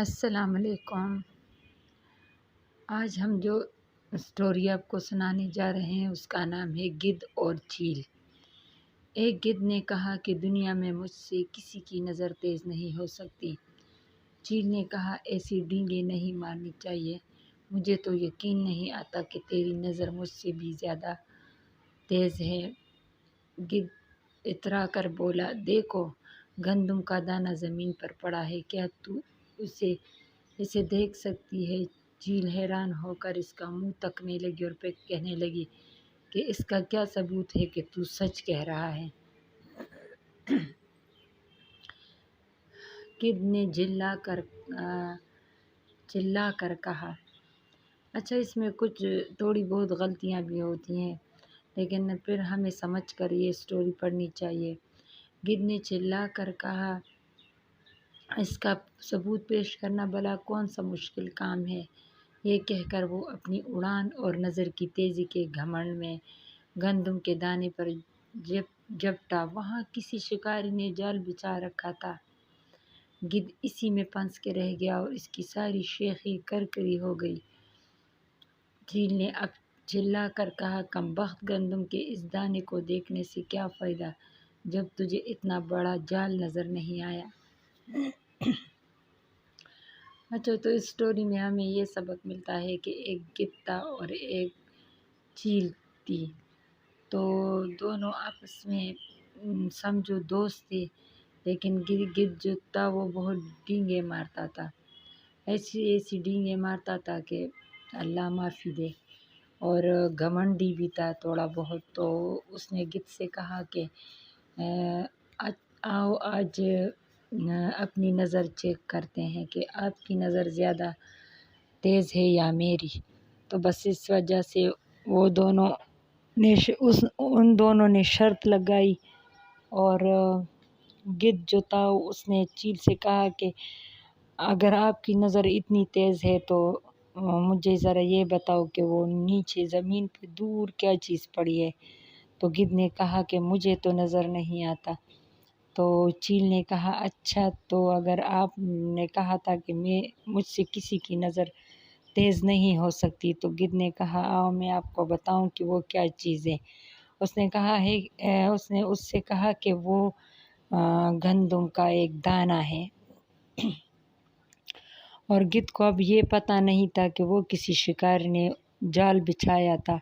السلام علیکم۔ آج ہم جو اسٹوری آپ کو سنانے جا رہے ہیں اس کا نام ہے گدھ اور چیل۔ ایک گدھ نے کہا کہ دنیا میں مجھ سے کسی کی نظر تیز نہیں ہو سکتی۔ چیل نے کہا ایسی ڈینگیں نہیں مارنی چاہیے، مجھے تو یقین نہیں آتا کہ تیری نظر مجھ سے بھی زیادہ تیز ہے۔ گدھ اترا کر بولا، دیکھو گندم کا دانہ زمین پر پڑا ہے، کیا تو اسے دیکھ سکتی ہے؟ چیل حیران ہو کر اس کا منہ تکنے لگی اور پھر کہنے لگی کہ اس کا کیا ثبوت ہے کہ تو سچ کہہ رہا ہے؟ گدھ نے چلا کر کہا، اچھا اس میں کچھ تھوڑی بہت غلطیاں بھی ہوتی ہیں، لیکن پھر ہمیں سمجھ کر یہ اسٹوری پڑھنی چاہیے۔ گدھ نے چلا کر کہا، اس کا ثبوت پیش کرنا بھلا کون سا مشکل کام ہے؟ یہ کہہ کر وہ اپنی اڑان اور نظر کی تیزی کے گھمنڈ میں گندم کے دانے پر جھپٹا۔ وہاں کسی شکاری نے جال بچھا رکھا تھا۔ گدھ اسی میں پھنس کے رہ گیا اور اس کی ساری شیخی کرکری ہو گئی۔ چیل نے اب چلا کر کہا، کم بخت، گندم کے اس دانے کو دیکھنے سے کیا فائدہ جب تجھے اتنا بڑا جال نظر نہیں آیا؟ اچھا تو اس اسٹوری میں ہمیں یہ سبق ملتا ہے کہ ایک گدھ تھا اور ایک چیل تھی، تو دونوں آپس میں سمجھو دوست تھے، لیکن گدھ جو تھا وہ بہت ڈینگیں مارتا تھا، ایسی ڈینگیں مارتا تھا کہ اللہ معافی دے، اور گھمنڈی بھی تھا تھوڑا بہت۔ تو اس نے گدھ سے کہا کہ آؤ آج اپنی نظر چیک کرتے ہیں کہ آپ کی نظر زیادہ تیز ہے یا میری۔ تو بس اس وجہ سے ان دونوں نے شرط لگائی، اور گدھ جو تھا اس نے چیل سے کہا کہ اگر آپ کی نظر اتنی تیز ہے تو مجھے ذرا یہ بتاؤ کہ وہ نیچے زمین پہ دور کیا چیز پڑی ہے۔ تو گدھ نے کہا کہ مجھے تو نظر نہیں آتا۔ تو چیل نے کہا، اچھا تو اگر آپ نے کہا تھا کہ مجھ سے کسی کی نظر تیز نہیں ہو سکتی، تو گدھ نے کہا، آؤ میں آپ کو بتاؤں کہ وہ کیا چیز ہے۔ اس نے اس سے کہا کہ وہ گندم کا ایک دانہ ہے، اور گدھ کو اب یہ پتہ نہیں تھا کہ وہ کسی شکاری نے جال بچھایا تھا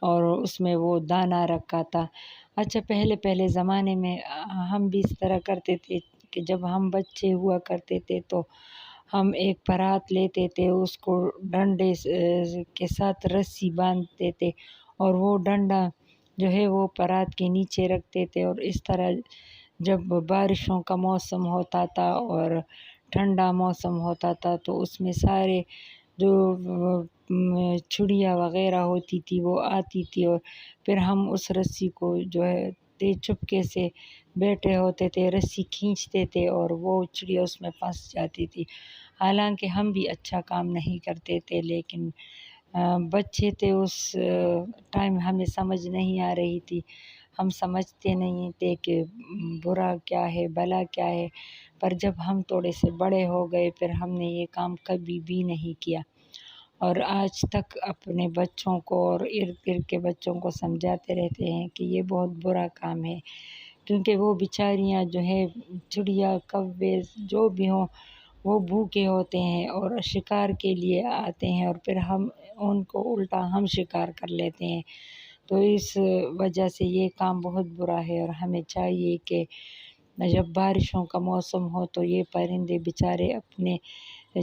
اور اس میں وہ دانہ رکھا تھا۔ اچھا پہلے زمانے میں ہم بھی اس طرح کرتے تھے کہ جب ہم بچے ہوا کرتے تھے تو ہم ایک پرات لیتے تھے، اس کو ڈنڈے کے ساتھ رسی باندھتے تھے اور وہ ڈنڈا جو ہے وہ پرات کے نیچے رکھتے تھے، اور اس طرح جب بارشوں کا موسم ہوتا تھا اور ٹھنڈا موسم ہوتا تھا تو اس میں سارے جو چڑیا وغیرہ ہوتی تھی وہ آتی تھی، اور پھر ہم اس رسی کو جو ہے چپکے سے بیٹھے ہوتے تھے، رسی کھینچتے تھے اور وہ چڑیا اس میں پھنس جاتی تھی۔ حالانکہ ہم بھی اچھا کام نہیں کرتے تھے، لیکن بچے تھے اس ٹائم، ہمیں سمجھ نہیں آ رہی تھی، ہم سمجھتے نہیں تھے کہ برا کیا ہے بھلا کیا ہے، پر جب ہم تھوڑے سے بڑے ہو گئے پھر ہم نے یہ کام کبھی بھی نہیں کیا، اور آج تک اپنے بچوں کو اور ارد گرد کے بچوں کو سمجھاتے رہتے ہیں کہ یہ بہت برا کام ہے، کیونکہ وہ بیچاریاں جو ہے چڑیا کوے جو بھی ہوں وہ بھوکے ہوتے ہیں اور شکار کے لیے آتے ہیں، اور پھر ہم ان کو الٹا ہم شکار کر لیتے ہیں۔ تو اس وجہ سے یہ کام بہت برا ہے، اور ہمیں چاہیے کہ جب بارشوں کا موسم ہو تو یہ پرندے بیچارے اپنے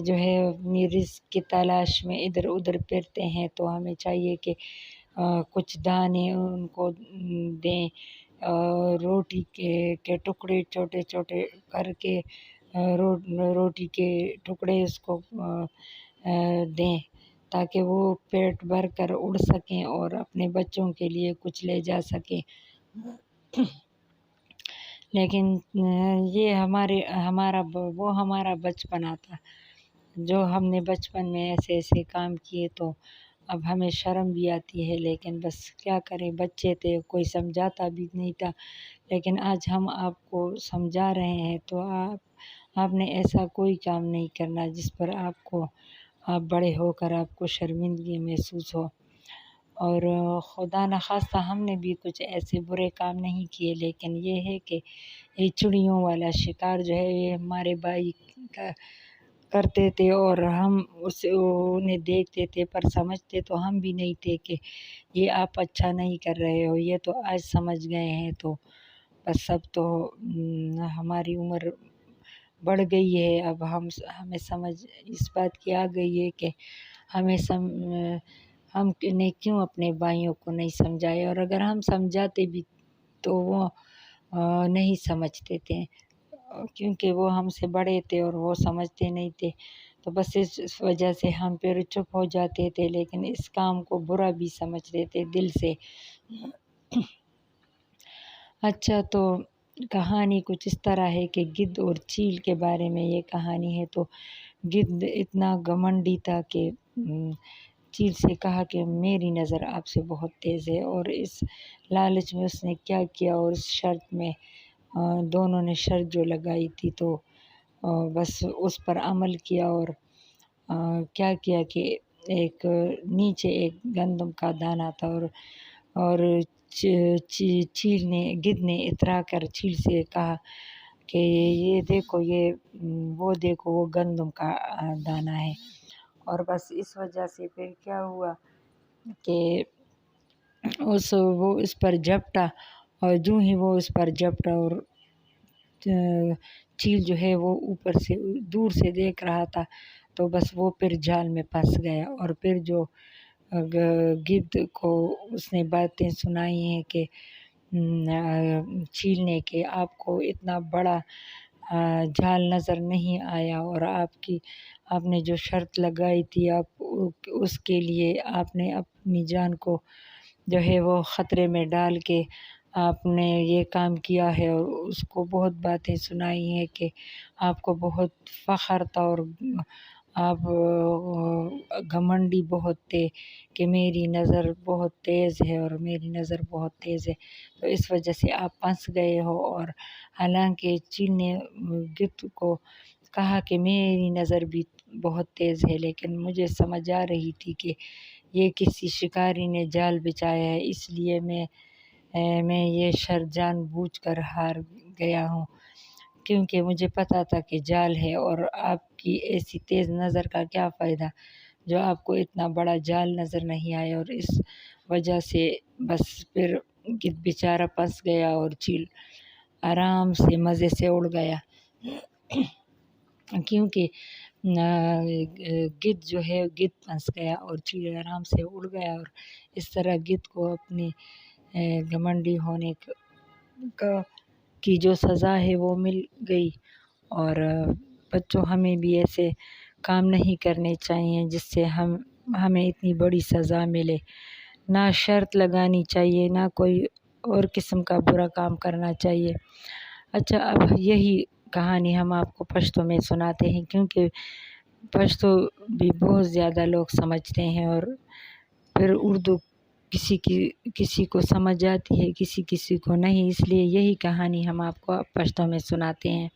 جو ہے اپنی رزق کی تلاش میں ادھر ادھر پھرتے ہیں، تو ہمیں چاہیے کہ کچھ دانے ان کو دیں، روٹی کے ٹکڑے چھوٹے چھوٹے کر کے روٹی کے ٹکڑے اس کو دیں تاکہ وہ پیٹ بھر کر اڑ سکیں اور اپنے بچوں کے لیے کچھ لے جا سکیں۔ لیکن یہ ہمارا بچپنا تھا، جو ہم نے بچپن میں ایسے کام کیے، تو اب ہمیں شرم بھی آتی ہے، لیکن بس کیا کریں، بچے تھے، کوئی سمجھاتا بھی نہیں تھا، لیکن آج ہم آپ کو سمجھا رہے ہیں تو آپ نے ایسا کوئی کام نہیں کرنا جس پر آپ بڑے ہو کر آپ کو شرمندگی محسوس ہو۔ اور خدا نخواستہ ہم نے بھی کچھ ایسے برے کام نہیں کیے، لیکن یہ ہے کہ یہ چڑیوں والا شکار جو ہے یہ ہمارے بھائی کرتے تھے، اور ہم انہیں دیکھتے تھے، پر سمجھتے تو ہم بھی نہیں تھے کہ یہ آپ اچھا نہیں کر رہے ہو۔ یہ تو آج سمجھ گئے ہیں، تو بس اب تو ہماری عمر بڑھ گئی ہے، اب ہمیں سمجھ اس بات کی آ گئی ہے کہ ہم نے کیوں اپنے بھائیوں کو نہیں سمجھایا، اور اگر ہم سمجھاتے بھی تو وہ نہیں سمجھتے تھے، کیونکہ وہ ہم سے بڑے تھے اور وہ سمجھتے نہیں تھے، تو بس اس وجہ سے ہم پھر چپ ہو جاتے تھے، لیکن اس کام کو برا بھی سمجھتے تھے دل سے۔ اچھا، تو کہانی کچھ اس طرح ہے کہ گدھ اور چیل کے بارے میں یہ کہانی ہے۔ تو گدھ اتنا گھمنڈی تھا کہ چیل سے کہا کہ میری نظر آپ سے بہت تیز ہے، اور اس لالچ میں اس نے کیا کیا، اور اس شرط میں دونوں نے شرط جو لگائی تھی تو بس اس پر عمل کیا، اور کیا کیا کہ نیچے ایک گندم کا دانہ تھا، اور گدھ نے اترا کر چیل سے کہا کہ یہ دیکھو، وہ دیکھو، وہ گندم کا دانہ ہے، اور بس اس وجہ سے پھر کیا ہوا کہ وہ اس پر جھپٹا، اور جو ہی وہ اس پر جھپٹا، اور چیل جو ہے وہ اوپر سے دور سے دیکھ رہا تھا، تو بس وہ پھر جال میں پھنس گیا، اور پھر جو گدھ کو اس نے باتیں سنائی ہیں کہ چیل نے کہ آپ کو اتنا بڑا جال نظر نہیں آیا، اور آپ نے جو شرط لگائی تھی، آپ اس کے لیے آپ نے اپنی جان کو جو ہے وہ خطرے میں ڈال کے آپ نے یہ کام کیا ہے، اور اس کو بہت باتیں سنائی ہیں کہ آپ کو بہت فخر تھا، اور آپ گھمنڈی بہت تھے کہ میری نظر بہت تیز ہے، اور میری نظر بہت تیز ہے، تو اس وجہ سے آپ پھنس گئے ہو۔ اور حالانکہ چیل نے گدھ کو کہا کہ میری نظر بھی بہت تیز ہے، لیکن مجھے سمجھ آ رہی تھی کہ یہ کسی شکاری نے جال بچھایا ہے، اس لیے میں یہ شرط جان بوجھ کر ہار گیا ہوں، کیونکہ مجھے پتا تھا کہ جال ہے، اور آپ کی ایسی تیز نظر کا کیا فائدہ جو آپ کو اتنا بڑا جال نظر نہیں آیا، اور اس وجہ سے بس پھر گدھ بیچارہ پھنس گیا، اور چیل آرام سے مزے سے اڑ گیا، کیونکہ گدھ جو ہے گدھ پھنس گیا اور چیل آرام سے اڑ گیا، اور اس طرح گدھ کو اپنی گھمنڈی ہونے کی جو سزا ہے وہ مل گئی۔ اور بچوں، ہمیں بھی ایسے کام نہیں کرنے چاہیے جس سے ہمیں اتنی بڑی سزا ملے، نہ شرط لگانی چاہیے، نہ کوئی اور قسم کا برا کام کرنا چاہیے۔ اچھا، اب یہی کہانی ہم آپ کو پشتو میں سناتے ہیں، کیونکہ پشتو بھی بہت زیادہ لوگ سمجھتے ہیں، اور پھر اردو کسی کو سمجھ آتی ہے، کسی کو نہیں، اس لیے یہی کہانی ہم آپ کو پشتو میں سناتے ہیں۔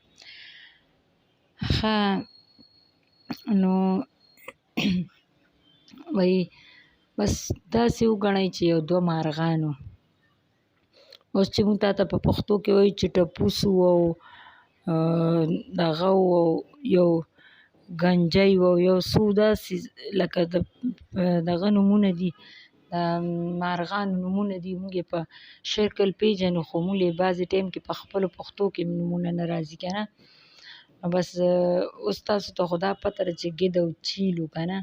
نو وای بس داسې وګڼئ چې یو دوه مارغانو، اوس چې موږ تاته په پښتو کې وایو چې ټپوس و، او دغه و، یو ګنجی و، یو څو داسې لکه دغه نومونه دي، د مارغانو نومونه دي، موږ یې په شکل پیژنو، خو موږ یې بعضې ټایم کې په خپلو پښتو کې نومونه نه راځي که نه. بس اوس تاسو ته خو دا پته ده چې ګید او چیل و که نه،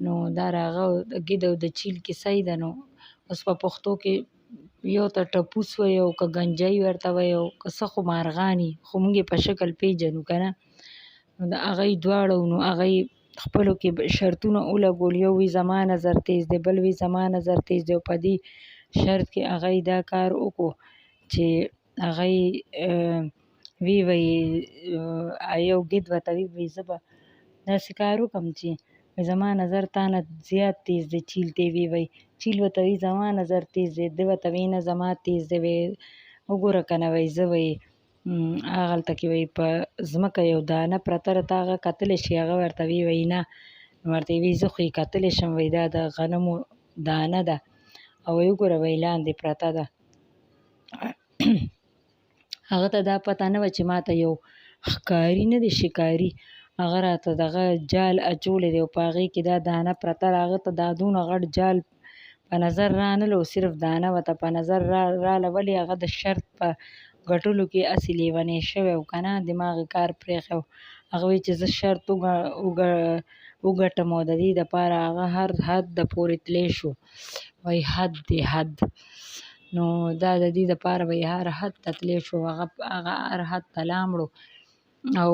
نو دا راغه د ګید او د چیل کیسه یې ده. نو اوس په پښتو کې یو ته ټپوس وایي، او که ګنجی ورته وایي، او که څه خو مارغان یي، خو موږ یې په شکل پیژنو که نه. نو د هغه یې دواړه نو هغه یې خپلو کې شرطونه ولګول، یو وی زما نظر تیز دی، بل وی زما نظر تیز دی، او په دې شرط کې هغه یې دا کار وکړو چې هغه یې وی یو ګید ورته وی زه به داسې کار وکړم چې زما نظر تا نه زیات تیز دی. چیل ته وی چیل ورته وی زما نظر تیز دی، ده ورته وی نه زما تیز دی، وی وګوره که نه وی زه هغلته کې وایي په ځمکه یو دانه پرته ده، ته هغه کتلی شي؟ هغه ورته وایي نه. نو ورته وایي زه خو یې کتلی شم، وایي دا د غنمو دانه ده او وایي وګوره وایي لاندې پرته ده. هغه ته دا پته نه وه چې ما ته یو ښکاري نه دی شکاري هغه راته دغه جال اچولی دی او په هغې کې دا دانه پرته ده. هغه ته دا دونه غټ جال په نظر رانلو، صرف دانه ورته په نظر راله. ولې هغه د شرط په ګټلو کې هسې لیونی شوی و که نه، دماغ یې کار پرېښی و. هغه وایي چې زه شرط وګټم او د دې دپاره هغه هر حد پورې تلی شو. وایي حد دی حد. نو دا د دې دپاره وایي هر حد ته تلی شو. هغه هر حد ته لاړو او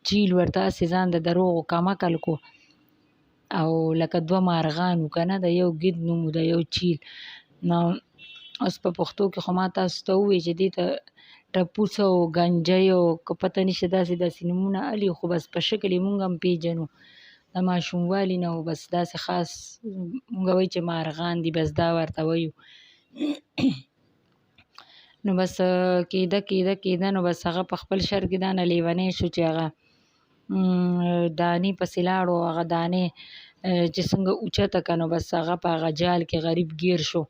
چیل ورته هسې ځان د دروغو کمکل کو او لکه دوه مارغان وو که نه، د یو ګید نوم و د یو چیل. نو اوس په پښتو کې خو ما تاسو ته ووایي چې دې ته ټپوس او ګنجی او که پته نشته داسې نومونه الي، خو بس په شکل یې مونږ هم پېژنو د ماشوموالي نه. و بس داسې خاص مونږ وایو چې مارغان دي، بس دا ورته وایو. نو بس کېده نو بس هغه په خپل شر کې دا نه لیونی شو چې هغه دانې پسې لاړو. هغه دانې چې څنګه اوچته که نو بس هغه په هغه جال کې غریب ګیر شو.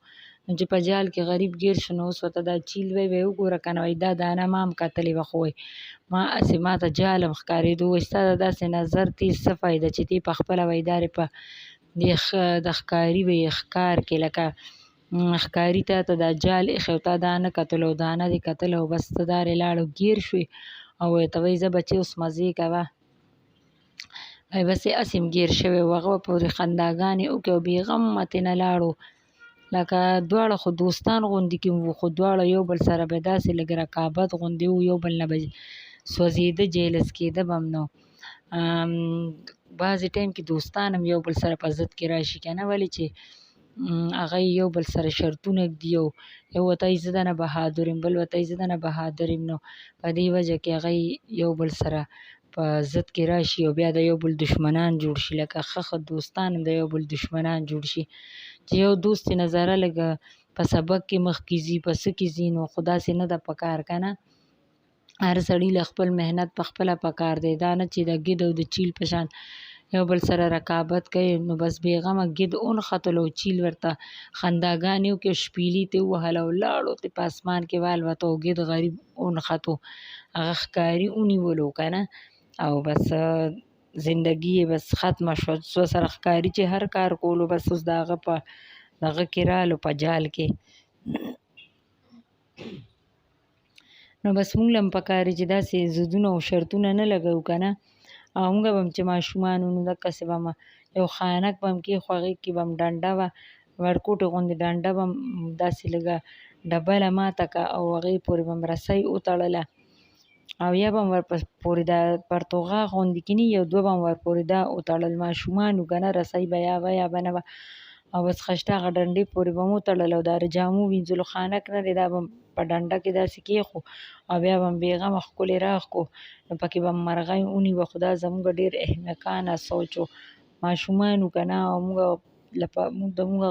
نو چې په جال کې غریب ګیر شو نو اوس ورته دا چیل وایي وګوره که نه، وایي دا دانه ما هم کتلې وه، خو وایي ما هسې ما ته جال هم ښکارېدو. وایي ستا د داسې نظر تیز څه فایده چې تی په خپله وایي دارې په د ښکاري وایي ښکار کې لکه ښکاري تا ته دا جال ایښی او تا دا نه کتلو او دانه دې کتله او بس ته دارې لاړو ګیر شوې او ورته وایي ځه بچې اوس مزې کوه. وایي بس هسې هم ګیر شوی و. هغه به پورې خنداګانې وکړې او بېغمه ترېنه لاړو لکه دواړه خو دوستان غوندې کې وو، خو دواړه یو بل سره به داسې لږ رقابت غوندې وو، یو بل نه به سوځېده جیلس کېده به هم نو. بعضې ټایم کې دوستان هم یو بل سره په ضد کې راشي که نه، ولې چې هغه یو بل سره شرطونه ږدي او یو ورته وایي زه دنه بهادر یم، بل ورته وایي زه دنه بهادر یم. نو په دې وجه کې هغه یو بل سره په ضد کې راشي او بیا د یو بل دشمنان جوړ شي. لکه ښه دوستان هم د یو بل دشمنان جوړ شي چې یو دوست یې نظره لږه په سبق کې مخکې ځي، په څه کې ځي. نو خو داسې نه ده په کار که نه، هر سړي له خپل محنت په خپله په کار دی. دا نه چې د ګید او د چیل په شان یو بل سره رقابت کوي. نو بس بېغمه ګید ونښتلو او چیل ورته خنداګانې وکړې، شپیلي ترې ووهله او لاړو ترې په اسمان کې والوته او ګید غریب ونښتو، هغه ښکاري ونیولو که نه، او بس زندګي یې بس ختمه شوه. سره ښکاري چې هر کار کولو بس اوس د هغه په دغه کې رالو په جال کې. نو بس مونږ له هم پکار دی چې داسې ضدونه او شرطونه نه لګوو که نه. او مونږ به هم چې ماشومان وو نو دقسې به هم یو خانک به هم کېښو، هغې کې به هم ډنډه وه، ورکوټې غوندې ډنډه به هم داسې لږه ډبله ماته کړه او هغې پورې به هم رسۍ وتړله او یا به هم ورپورې دا پرتوغاښ غوندې کې نه یو دوه به هم ورپورې دا وتړل. ماشومان وو که نه، رسۍ به یا وه یا به نه وه او بس خشته هغه ډنډې پورې به مو وتړل او دا د جامو وینځلو خانک نه دی، دا به په ډنډه کې داسې کېښو او بیا به هم بېغمه ښکلې راښکو. نو پکې به هم مرغۍ ونیوه. خو دا زموږ ډېر احمقانه سوچ و. ماشومان وو که نه او مونږ د مونږ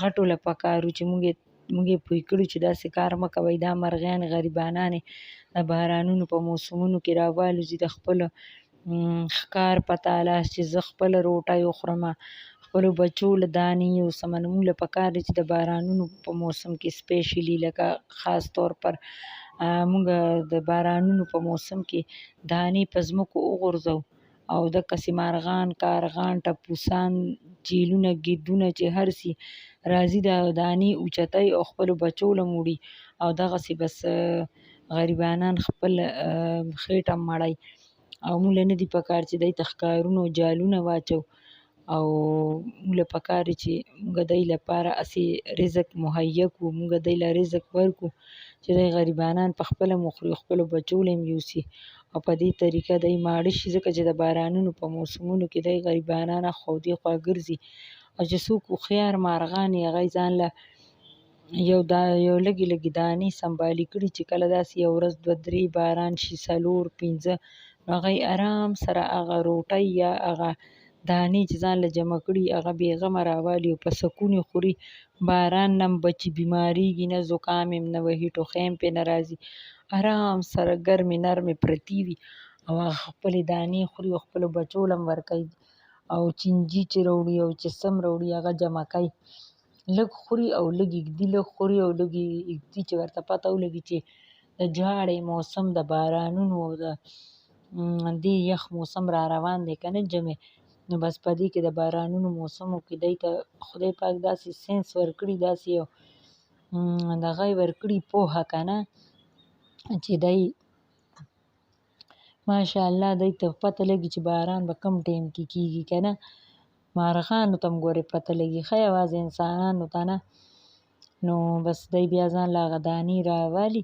غټو له پکار وو چې مونږ یې پوه کړو چې داسې کار مه کوئ. دا مرغیان غریبانانې د بارانونو په موسمونو کې راوالوځي د خپلو ښکار په تالاش چې زه خپله روټۍ وخورمه، خپلو بچو له دانې یوسمه. نو مونږ له پکار دی چې د بارانونو په موسم کې سپیشلي لکه خاص طور پر مونږ د بارانونو په موسم کې دانې په ځمکو وغورځو او دقسې مارغان، کارغان، ټپوسان، چیلونه، ګیدونه چې هر څه راځي دا دانې اوچتوي او خپلو بچو له وړي او دغسې بس غریبانان خپل خېټه مړوي. او مونږ له نه دي پکار چې دی ته ښکارونه او جالونه واچو او مونږ له پکار دی چې مونږ دی لپاره هسې رزق مهیا کړو، مونږ دی له رزق ورکړو چې دی غریبانان په خپله هم وخوري او خپلو بچو له هم یوسي او په دې طریقه دی ماړه شي. ځکه چې د بارانونو په موسمونو کې دی غریبانان اخوا او دېخوا ګرځي او چې څوک هوښیار مارغان یې هغه ځان له یو لږې لږې دانې سنبالي کړي چې کله داسې یو ورځ دوه درې باران شي، څلور پنځه، نو هغه یې ارام سره هغه روټۍ یا هغه دانې چې ځان له جمع کړي هغه بېغمه راوالي او په سکون یې خوري. باران نه هم بچي بیمارېږي، نه زکام یې نه وهي، ټوخی هم پرې نه راځي آرام سره ګرمې نرمې پرتې وي او هغه خپلې دانې خوري او خپلو بچو له هم ورکوي او چینجي چې راوړي او چې څه هم راوړي هغه جمع کوي. لږ خوري او لږ ږدي، لږ خوري او لږ ږدي چې ورته پته ولګي چې د جاړې موسم د بارانونو او د دې یخ موسم را روان دی که نه ژمی، نو بس په دې کې د بارانونو موسمو کې دی ته خدای پاک داسې سینس ورکړي، داسې یو دغه یې ورکړي پوهه که نه چې دی ماشاءالله دی ته پته لګي چې باران به کوم ټایم کې کېږي که نه. مارغانو ته هم ګورې پته لګي ښه یوازې انسانانو ته نه. نو بس دی بیا ځان له هغه دانې راوالي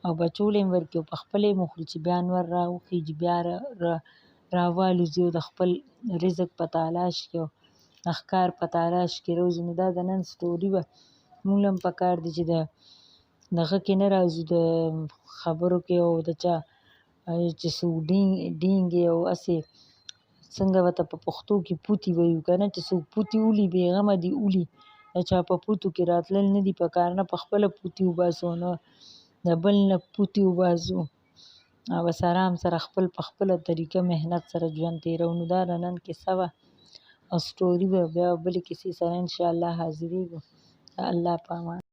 او بچو له هم ورکړي او په خپله یې هم وخوري چې بیا نور راوخیږي بیا راوالوځي او د خپل رزق په تلاش کې او د ښکار په تلاش کې روزي. نو دا د نن سټوري وه. موږ له هم پکار دي چې د دغه کې نه راځو د خبرو کې او د چا چې څوک ډینګې او هسې څنګه ورته په پښتو کې پوتې وایو که نه، چې څوک پوتې ولي بېغمه دي ولي، د چا په پوتو کې راتلل نه دي پکار، نه په خپله پوتې وباسو نه د بل نه پوتې وباسو او بس ارام سره خپل په خپله طریقه محنت سره ژوند تېروو. نو دا د نن کیسه وه او سټوري وه. بیا بلې کیسې سره انشاءالله حاضرېږو. الله په امان.